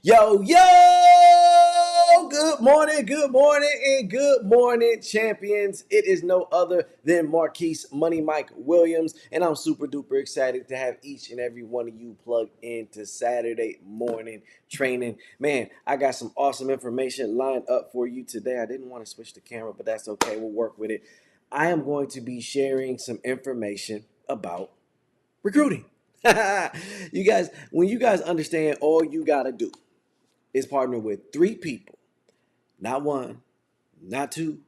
Yo, yo! Good morning, and good morning, champions. It is no other than Marquise Money Mike Williams, and I'm super duper excited to have each and every one of you plugged into Saturday morning training. Man, I got some awesome information lined up for you today. I didn't want to switch the camera, but that's okay. We'll work with it. I am going to be sharing some information about recruiting. You guys, when you guys understand all you got to do is partner with three people, not one, not two,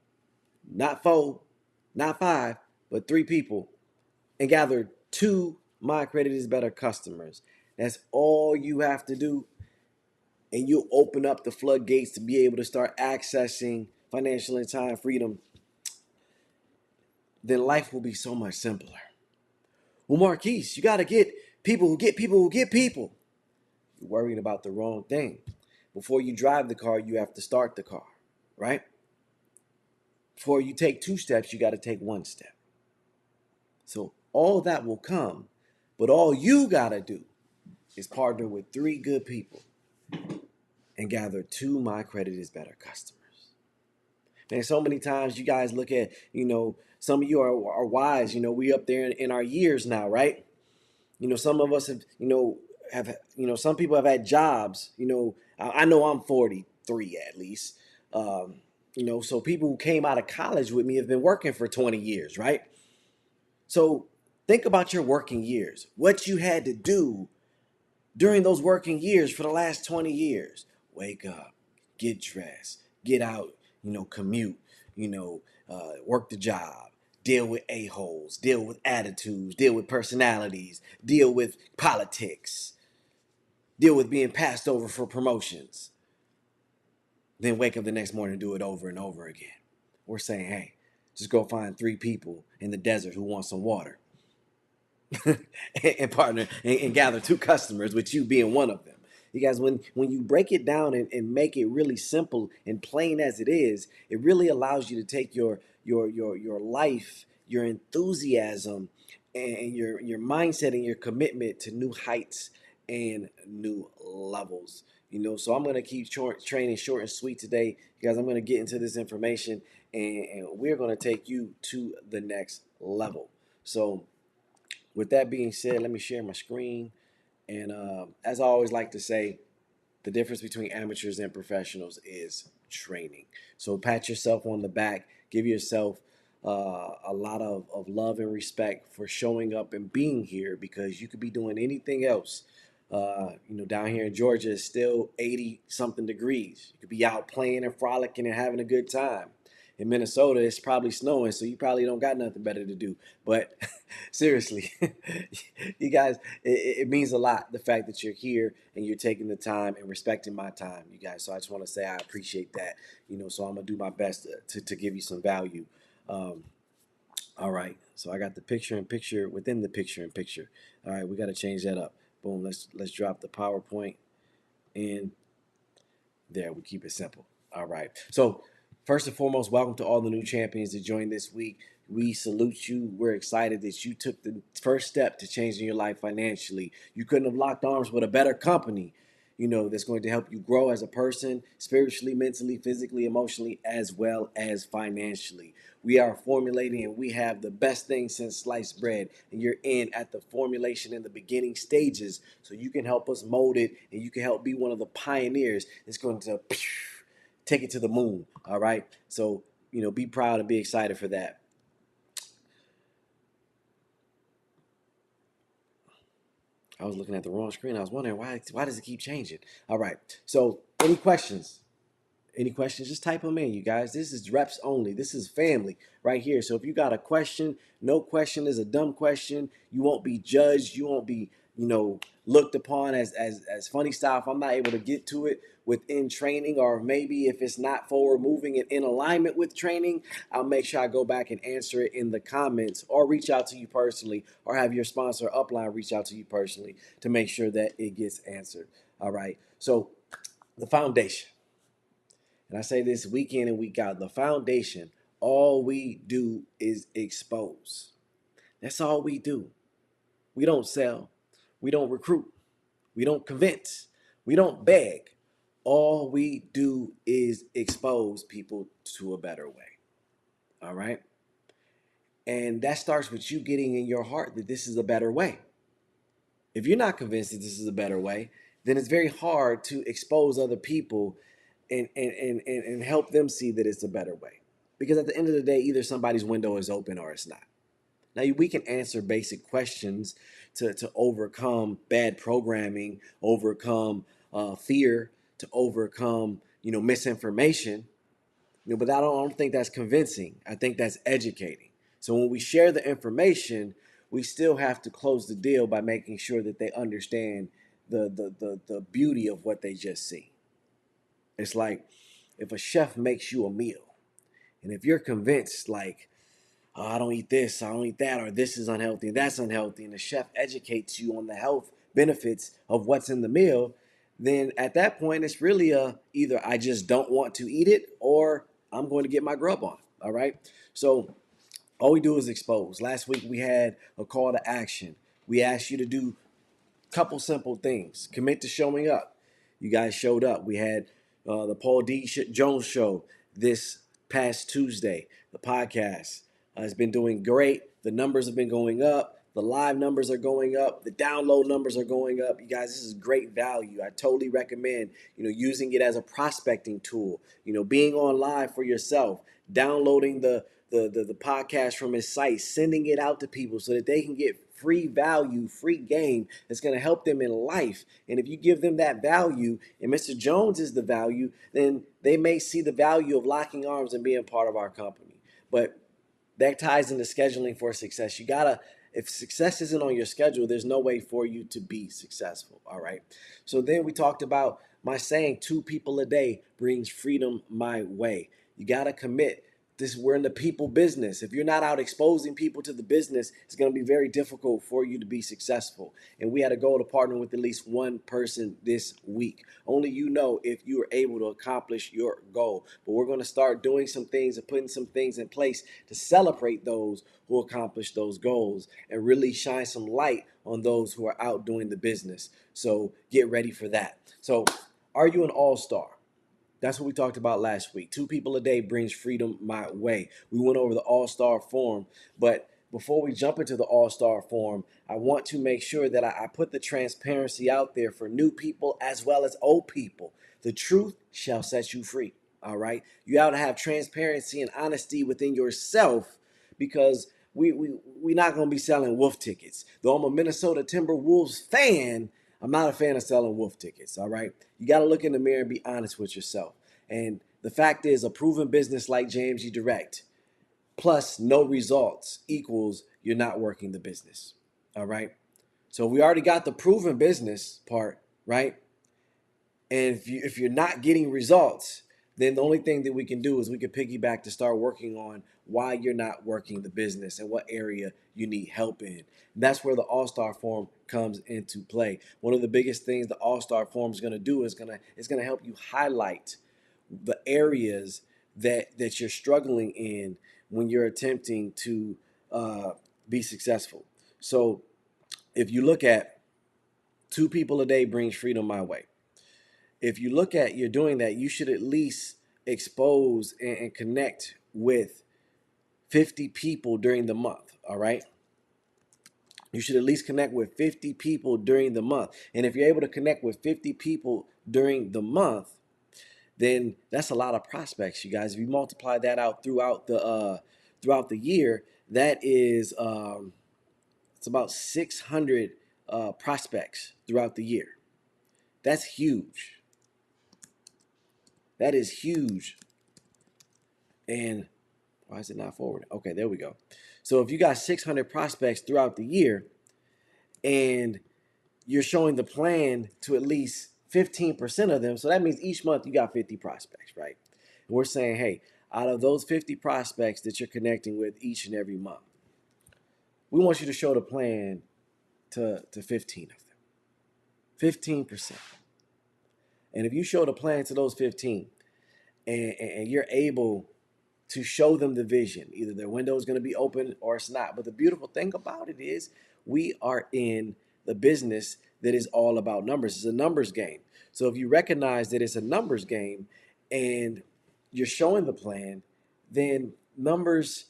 not four, not five, but three people, and gather two My Credit is Better customers. That's all you have to do, and you'll open up the floodgates to be able to start accessing financial and time freedom. Then life will be so much simpler. Well, Marquise, you got to get people who get people who get people. You're worried about the wrong thing. Before you drive the car, you have to start the car, right? Before you take two steps, you got to take one step. So all that will come, but all you got to do is partner with three good people and gather two My Credit is Better customers. Man, so many times you guys look at, some of you are wise, we up there in our years now, right? Some of us some people have had jobs, I know I'm 43 at least. So people who came out of college with me have been working for 20 years, right? So think about your working years, what you had to do during those working years for the last 20 years. Wake up, get dressed, get out, commute, work the job, deal with a-holes, deal with attitudes, deal with personalities, deal with politics, deal with being passed over for promotions. Then wake up the next morning and do it over and over again. We're saying, hey, just go find three people in the desert who want some water and partner and gather two customers, with you being one of them. You guys, when you break it down and make it really simple and plain as it is, it really allows you to take your life, your enthusiasm, and your mindset and your commitment to new heights and new levels. So I'm going to keep training short and sweet today. You guys, I'm going to get into this information, and we're going to take you to the next level. So with that being said, let me share my screen. And as I always like to say, the difference between amateurs and professionals is training. So pat yourself on the back, give yourself a lot of love and respect for showing up and being here, because you could be doing anything else. Down here in Georgia, it's still 80 something degrees. You could be out playing and frolicking and having a good time. In Minnesota, it's probably snowing, so you probably don't got nothing better to do. But seriously, you guys, it means a lot, the fact that you're here and you're taking the time and respecting my time, you guys. So I just want to say I appreciate that. So I'm going to do my best to give you some value. All right, so I got the picture in picture within the picture in picture. All right, we got to change that up. Boom, let's drop the PowerPoint in there. We keep it simple. All right. So first and foremost, welcome to all the new champions that joined this week. We salute you. We're excited that you took the first step to changing your life financially. You couldn't have locked arms with a better company, that's going to help you grow as a person, spiritually, mentally, physically, emotionally, as well as financially. We are formulating, and we have the best thing since sliced bread, and you're in at the formulation in the beginning stages, so you can help us mold it, and you can help be one of the pioneers that's going to take it to the moon. All right, so be proud and be excited for that. I was looking at the wrong screen. I was wondering why does it keep changing? All right, so any questions? Any questions, just type them in, you guys. This is reps only. This is family right here. So if you got a question, no question is a dumb question. You won't be judged. You won't be, looked upon as funny style if I'm not able to get to it within training, or maybe if it's not forward moving and in alignment with training, I'll make sure I go back and answer it in the comments, or reach out to you personally, or have your sponsor upline reach out to you personally to make sure that it gets answered. All right. So the foundation. And I say this week in and week out, the foundation, all we do is expose. That's all we do. We don't sell. We don't recruit. We don't convince. We don't beg. All we do is expose people to a better way. All right. And that starts with you getting in your heart that this is a better way. If you're not convinced that this is a better way, then it's very hard to expose other people and help them see that it's a better way. Because at the end of the day, either somebody's window is open or it's not. Now, we can answer basic questions to overcome bad programming, overcome fear, to overcome misinformation. But I don't think that's convincing. I think that's educating. So when we share the information, we still have to close the deal by making sure that they understand the beauty of what they just see. It's like if a chef makes you a meal, and if you're convinced, like, oh, I don't eat this, I don't eat that, or this is unhealthy, and that's unhealthy, and the chef educates you on the health benefits of what's in the meal, then at that point it's really either I just don't want to eat it or I'm going to get my grub on. All right. So all we do is expose. Last week we had a call to action. We asked you to do a couple simple things. Commit to showing up. You guys showed up. We had the Paul D. Jones show this past Tuesday. The podcast has been doing great. The numbers have been going up. The live numbers are going up. The download numbers are going up. You guys, this is great value. I totally recommend, using it as a prospecting tool. Being on live for yourself, downloading the podcast from his site, sending it out to people so that they can get free value, free game that's going to help them in life. And if you give them that value, and Mr. Jones is the value, then they may see the value of locking arms and being part of our company. But that ties into scheduling for success. You gotta, if success isn't on your schedule, there's no way for you to be successful. All right. So then we talked about my saying, 2 people a day brings freedom my way. You gotta commit. We're in the people business. If you're not out exposing people to the business, it's going to be very difficult for you to be successful. And we had a goal to partner with at least one person this week. Only you know if you are able to accomplish your goal. But we're going to start doing some things and putting some things in place to celebrate those who accomplish those goals and really shine some light on those who are out doing the business. So get ready for that. So are you an all-star? That's what we talked about last week. 2 people a day brings freedom my way. We went over the All-Star Forum, but before we jump into the All-Star Forum, I want to make sure that I put the transparency out there for new people as well as old people. The truth shall set you free. All right. You ought to have transparency and honesty within yourself, because we're not going to be selling wolf tickets. Though I'm a Minnesota Timberwolves fan, I'm not a fan of selling wolf tickets. All right. You got to look in the mirror and be honest with yourself. And the fact is, a proven business like JMG Direct plus no results equals you're not working the business. All right. So we already got the proven business part, right? And if you're not getting results, then the only thing that we can do is we can piggyback to start working on why you're not working the business and what area you need help in. And that's where the All-Star Forum comes into play. One of the biggest things the All-Star Forum is going to do is going to help you highlight the areas that you're struggling in when you're attempting to be successful. So if you look at 2 people a day brings freedom my way. If you look at you're doing that, you should at least expose and connect with 50 people during the month. All right. You should at least connect with 50 people during the month. And if you're able to connect with 50 people during the month, then that's a lot of prospects, you guys. If you multiply that out throughout the year, that is it's about 600 prospects throughout the year. That's huge. That is huge. And why is it not forward? Okay, there we go. So if you got 600 prospects throughout the year and you're showing the plan to at least 15% of them, so that means each month you got 50 prospects, right? And we're saying, hey, out of those 50 prospects that you're connecting with each and every month, we want you to show the plan to 15 of them. 15%. And if you show the plan to those 15 and you're able to show them the vision, either their window is going to be open or it's not. But the beautiful thing about it is we are in the business that is all about numbers. It's a numbers game. So if you recognize that it's a numbers game and you're showing the plan, then numbers,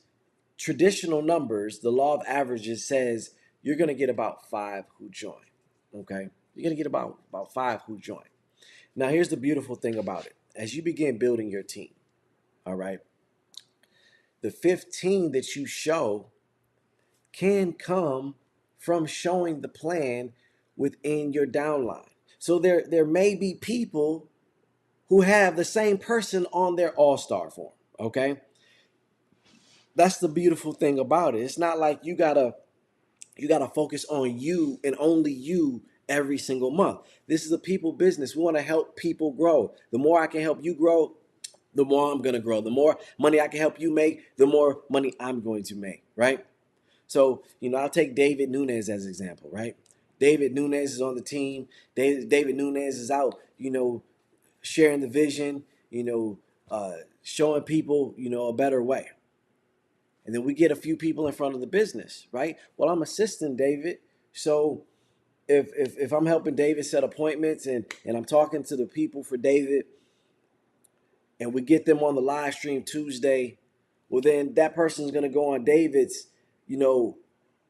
traditional numbers, the law of averages says you're going to get about 5 who join. Okay? You're going to get about 5 who join. Now, here's the beautiful thing about it. As you begin building your team, all right, the 15 that you show can come from showing the plan within your downline. So there may be people who have the same person on their all-star form, okay? That's the beautiful thing about it. It's not like you gotta focus on you and only you every single month. This is a people business. We want to help people grow. The more I can help you grow, the more I'm going to grow. The more money I can help you make, the more money I'm going to make, right? So, I'll take David Nunez as an example, right? David Nunez is on the team. David Nunez is out, sharing the vision, showing people, a better way. And then we get a few people in front of the business, right? Well, I'm assisting David. So if I'm helping David set appointments and I'm talking to the people for David and we get them on the live stream Tuesday, well, then that person's going to go on David's,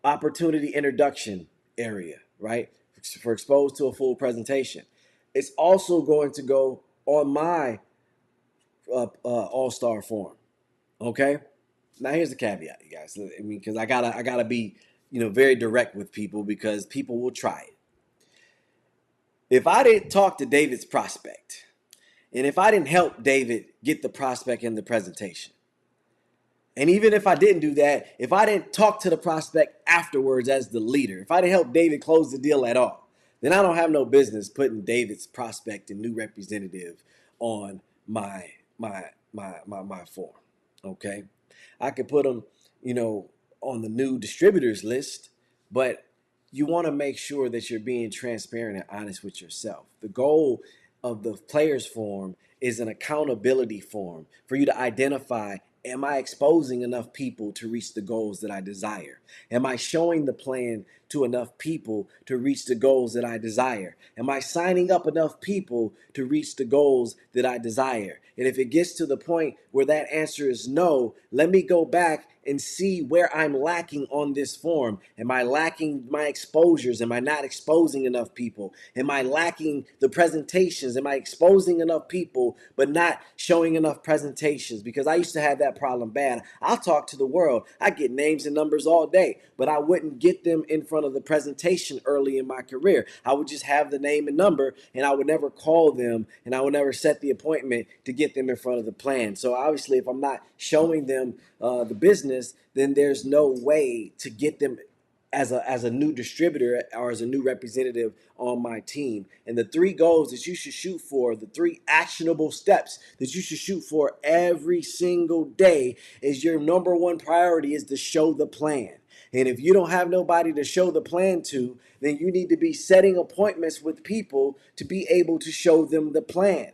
opportunity introduction area, right? For exposed to a full presentation. It's also going to go on my all-star form, okay? Now here's the caveat, you guys. I mean, because I gotta be, very direct with people because people will try it. If I didn't talk to David's prospect, and if I didn't help David get the prospect in the presentation, and even if I didn't do that, if I didn't talk to the prospect afterwards as the leader, if I didn't help David close the deal at all, then I don't have no business putting David's prospect and new representative on my form. Okay, I could put them, on the new distributors list, but you want to make sure that you're being transparent and honest with yourself. The goal of the players form is an accountability form for you to identify, am I exposing enough people to reach the goals that I desire? Am I showing the plan to enough people to reach the goals that I desire? Am I signing up enough people to reach the goals that I desire? And if it gets to the point where that answer is no, let me go back and see where I'm lacking on this form. Am I lacking my exposures? Am I not exposing enough people? Am I lacking the presentations? Am I exposing enough people but not showing enough presentations? Because I used to have that problem bad. I'll talk to the world. I get names and numbers all day, but I wouldn't get them in front of the presentation early in my career. I would just have the name and number and I would never call them and I would never set the appointment to get them in front of the plan. So obviously if I'm not showing them the business, then there's no way to get them as a new distributor or as a new representative on my team. And the 3 goals that you should shoot for, the 3 actionable steps that you should shoot for every single day is your number 1 priority is to show the plan. And if you don't have nobody to show the plan to, then you need to be setting appointments with people to be able to show them the plan.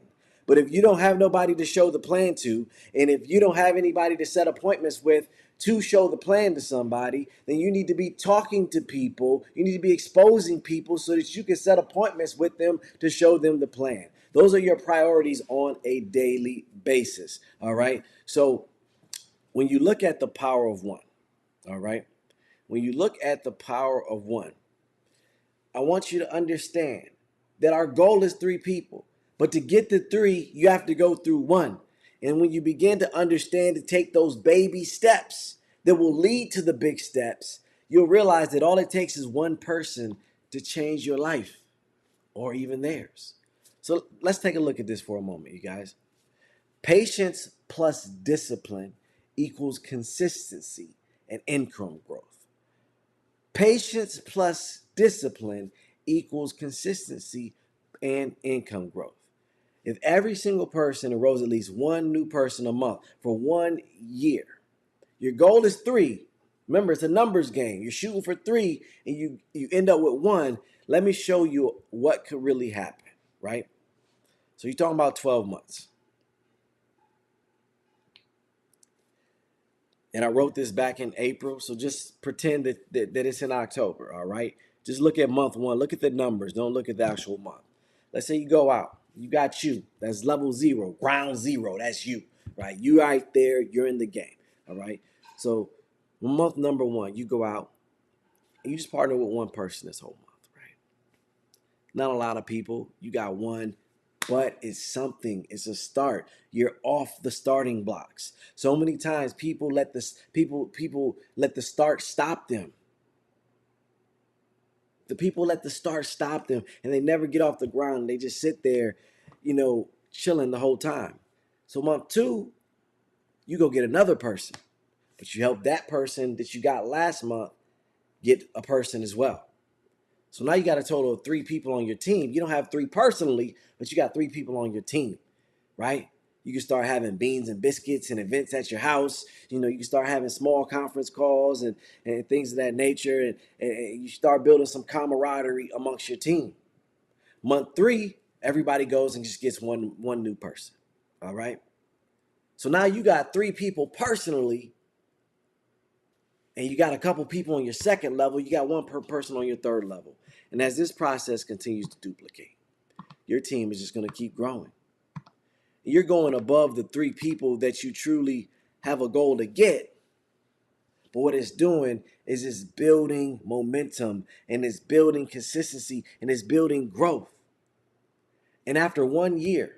But if you don't have nobody to show the plan to, and if you don't have anybody to set appointments with to show the plan to somebody, then you need to be talking to people. You need to be exposing people so that you can set appointments with them to show them the plan. Those are your priorities on a daily basis. All right. So when you look at the power of one, all right, when you look at the power of one, I want you to understand that our goal is 3 people. But to get to 3, you have to go through 1. And when you begin to understand to take those baby steps that will lead to the big steps, you'll realize that all it takes is 1 person to change your life or even theirs. So let's take a look at this for a moment, you guys. Patience plus discipline equals consistency and income growth. Patience plus discipline equals consistency and income growth. If every single person enrolls at least 1 new person a month for 1 year, your goal is 3. Remember, it's a numbers game. You're shooting for 3 and you end up with 1. Let me show you what could really happen, right? So you're talking about 12 months. And I wrote this back in April. So just pretend that it's in October. All right. Just look at month one. Look at the numbers. Don't look at the actual month. Let's say you go out. You got you. That's level zero, ground zero. That's you, right? You right there. You're in the game. All right. So month number one, you go out and you just partner with one person this whole month, right? Not a lot of people. You got one, but it's something. It's a start. You're off the starting blocks. So many times people let the start stop them. The people let the start stop them, and they never get off the ground. They just sit there, chilling the whole time. So month two, you go get another person, but you help that person that you got last month get a person as well. So now you got a total of 3 people on your team. You don't have 3 personally, but you got 3 people on your team, right? You can start having beans and biscuits and events at your house. You can start having small conference calls and things of that nature. And you start building some camaraderie amongst your team. Month 3, everybody goes and just gets one new person. All right. So now you got 3 people personally, and you got a couple people on your second level. You got one per person on your third level. And as this process continues to duplicate, your team is just going to keep growing. You're going above the 3 people that you truly have a goal to get. But what it's doing is it's building momentum, and it's building consistency, and it's building growth. And after 1 year,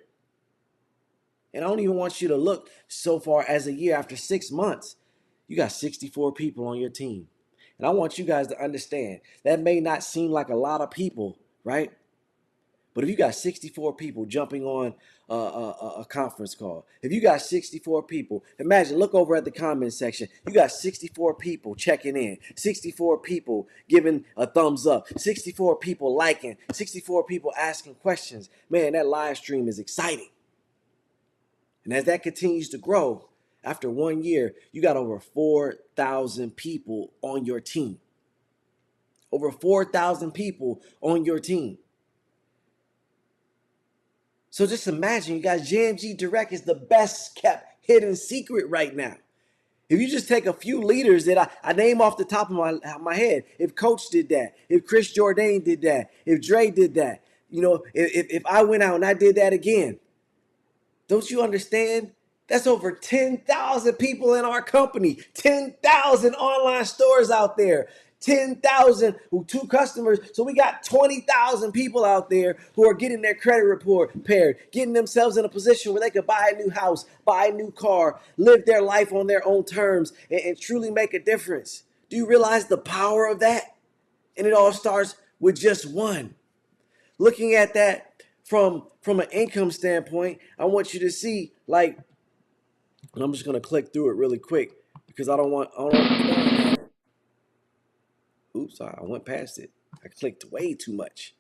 and I don't even want you to look so far as a year, after 6 months, you got 64 people on your team. And I want you guys to understand that may not seem like a lot of people, right? But if you got 64 people jumping on a conference call, if you got 64 people, imagine, look over at the comment section. You got 64 people checking in, 64 people giving a thumbs up, 64 people liking, 64 people asking questions. Man, that live stream is exciting. And as that continues to grow, after 1 year, you got over 4,000 people on your team. Over 4,000 people on your team. So just imagine, you guys, JMG Direct is the best kept hidden secret right now. If you just take a few leaders that I name off the top of my head, if Coach did that, if Chris Jourdain did that, if Dre did that, if I went out and I did that again, don't you understand? That's over 10,000 people in our company, 10,000 online stores out there, 10,000 who 2 customers. So we got 20,000 people out there who are getting their credit report paired, getting themselves in a position where they could buy a new house, buy a new car, live their life on their own terms, and truly make a difference. Do you realize the power of that? And it all starts with just one. Looking at that from an income standpoint, I want you to see, like, and I'm just gonna click through it really quick because I don't want. Oops, I went past it. I clicked way too much.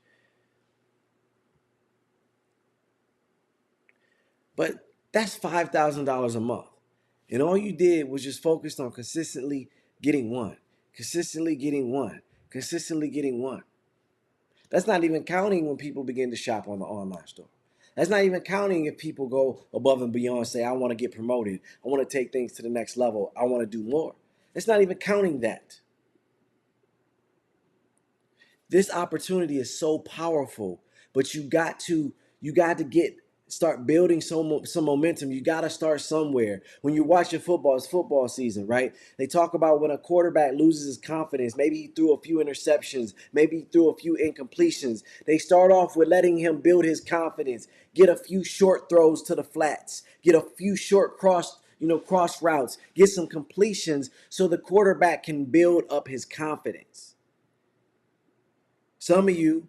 But that's $5,000 a month, and all you did was just focused on consistently getting one, consistently getting one, consistently getting one. That's not even counting when people begin to shop on the online store. That's not even counting if people go above and beyond, say, I want to get promoted. I want to take things to the next level. I want to do more. It's not even counting that. This opportunity is so powerful, but you got to start building some momentum. You got to start somewhere. When you're watching football, it's football season, right? They talk about when a quarterback loses his confidence, maybe he threw a few interceptions, maybe he threw a few incompletions. They start off with letting him build his confidence, get a few short throws to the flats, get a few short cross routes, get some completions so the quarterback can build up his confidence. Some of you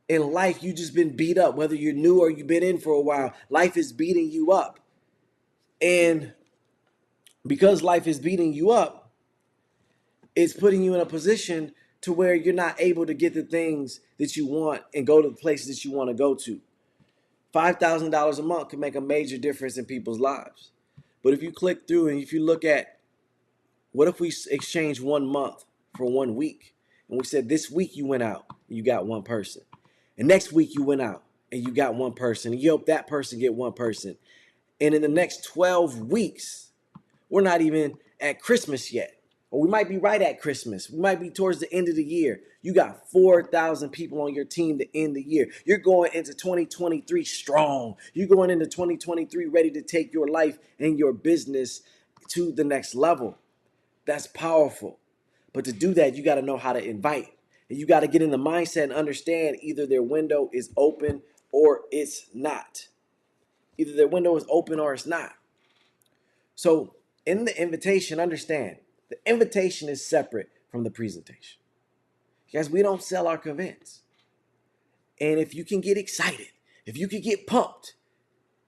in life, you just been beat up, whether you're new or you've been in for a while. Life is beating you up. And because life is beating you up, it's putting you in a position to where you're not able to get the things that you want and go to the places that you want to go to. $5,000 a month can make a major difference in people's lives. But if you click through and if you look at, what if we exchange 1 month for 1 week? And we said this week you went out and you got one person. And next week you went out and you got one person. And you help that person get one person. And in the next 12 weeks, we're not even at Christmas yet. Or we might be right at Christmas. We might be towards the end of the year. You got 4,000 people on your team to end the year. You're going into 2023 strong. You're going into 2023 ready to take your life and your business to the next level. That's powerful. But to do that, you got to know how to invite. And you got to get in the mindset and understand either their window is open or it's not. Either their window is open or it's not. So in the invitation, understand, the invitation is separate from the presentation. Guys, we don't sell our events. And if you can get excited, if you can get pumped,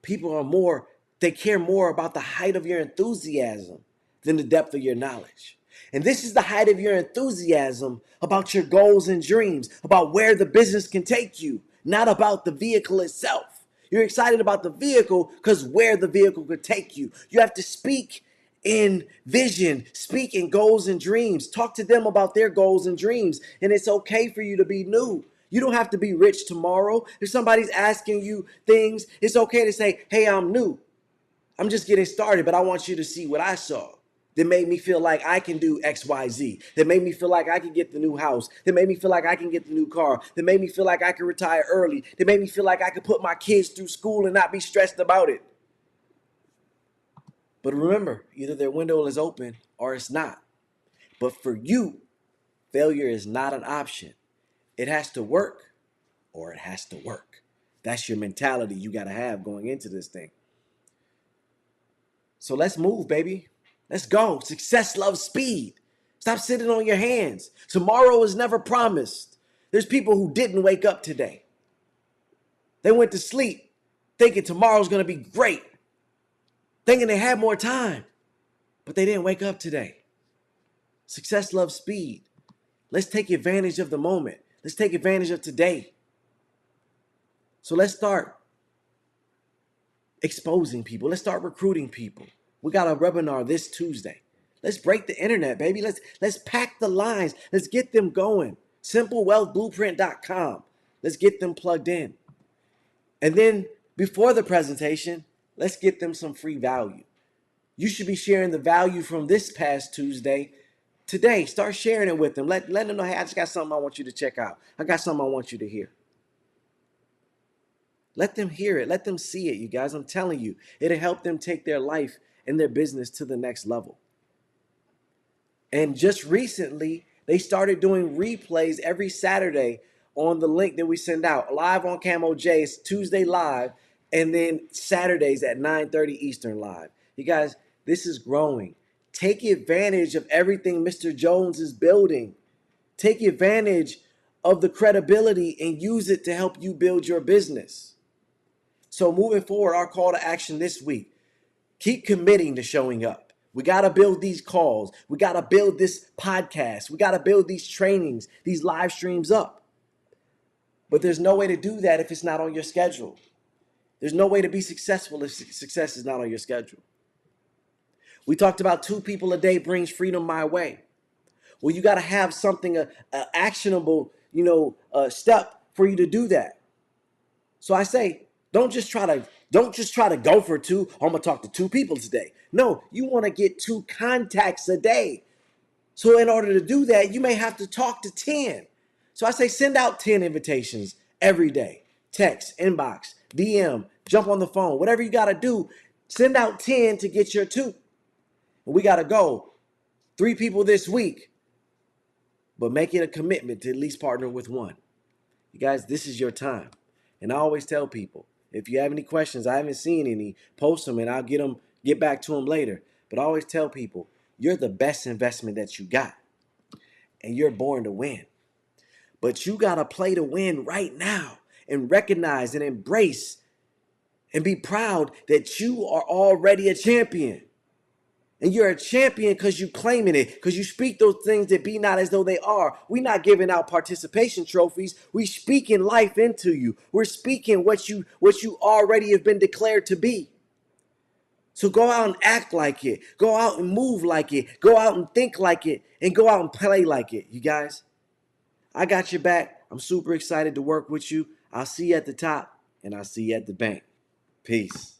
they care more about the height of your enthusiasm than the depth of your knowledge. And this is the height of your enthusiasm about your goals and dreams, about where the business can take you, not about the vehicle itself. You're excited about the vehicle because where the vehicle could take you. You have to speak in vision, speak in goals and dreams. Talk to them about their goals and dreams. And it's okay for you to be new. You don't have to be rich tomorrow. If somebody's asking you things, it's okay to say, hey, I'm new. I'm just getting started, but I want you to see what I saw that made me feel like I can do X, Y, Z, that made me feel like I can get the new house, that made me feel like I can get the new car, that made me feel like I can retire early, that made me feel like I could put my kids through school and not be stressed about it. But remember, either their window is open or it's not. But for you, failure is not an option. It has to work or it has to work. That's your mentality you got to have going into this thing. So let's move, baby. Let's go. Success loves speed. Stop sitting on your hands. Tomorrow is never promised. There's people who didn't wake up today. They went to sleep thinking tomorrow's going to be great, thinking they had more time, but they didn't wake up today. Success loves speed. Let's take advantage of the moment. Let's take advantage of today. So let's start exposing people. Let's start recruiting people. We got a webinar this Tuesday. Let's break the internet, baby. Let's pack the lines. Let's get them going. SimpleWealthBlueprint.com. Let's get them plugged in. And then before the presentation, let's get them some free value. You should be sharing the value from this past Tuesday today. Start sharing it with them. Let them know, hey, I just got something I want you to check out. I got something I want you to hear. Let them hear it. Let them see it, you guys. I'm telling you, it'll help them take their life and their business to the next level. And just recently, they started doing replays every Saturday on the link that we send out. Live on Camo J, it's Tuesday live, and then Saturdays at 9:30 Eastern live. You guys, this is growing. Take advantage of everything Mr. Jones is building. Take advantage of the credibility and use it to help you build your business. So moving forward, our call to action this week, keep committing to showing up. We got to build these calls. We got to build this podcast. We got to build these trainings, these live streams up. But there's no way to do that if it's not on your schedule. There's no way to be successful if success is not on your schedule. We talked about 2 people a day brings freedom my way. Well, you got to have something, a actionable, step for you to do that. So I say, don't just try to go for 2. I'm gonna talk to 2 people today. No, you want to get 2 contacts a day. So in order to do that, you may have to talk to 10. So I say send out 10 invitations every day. Text, inbox, DM, jump on the phone, whatever you got to do. Send out 10 to get your 2. And we got to go 3 people this week, but make it a commitment to at least partner with 1. You guys, this is your time. And I always tell people, if you have any questions, I haven't seen any, post them and I'll get back to them later. But I always tell people, you're the best investment that you got. And you're born to win. But you got to play to win right now and recognize and embrace and be proud that you are already a champion. And you're a champion because you claiming it, because you speak those things that be not as though they are. We're not giving out participation trophies. We speaking life into you. We're speaking what you already have been declared to be. So go out and act like it. Go out and move like it. Go out and think like it. And go out and play like it, you guys. I got your back. I'm super excited to work with you. I'll see you at the top and I'll see you at the bank. Peace.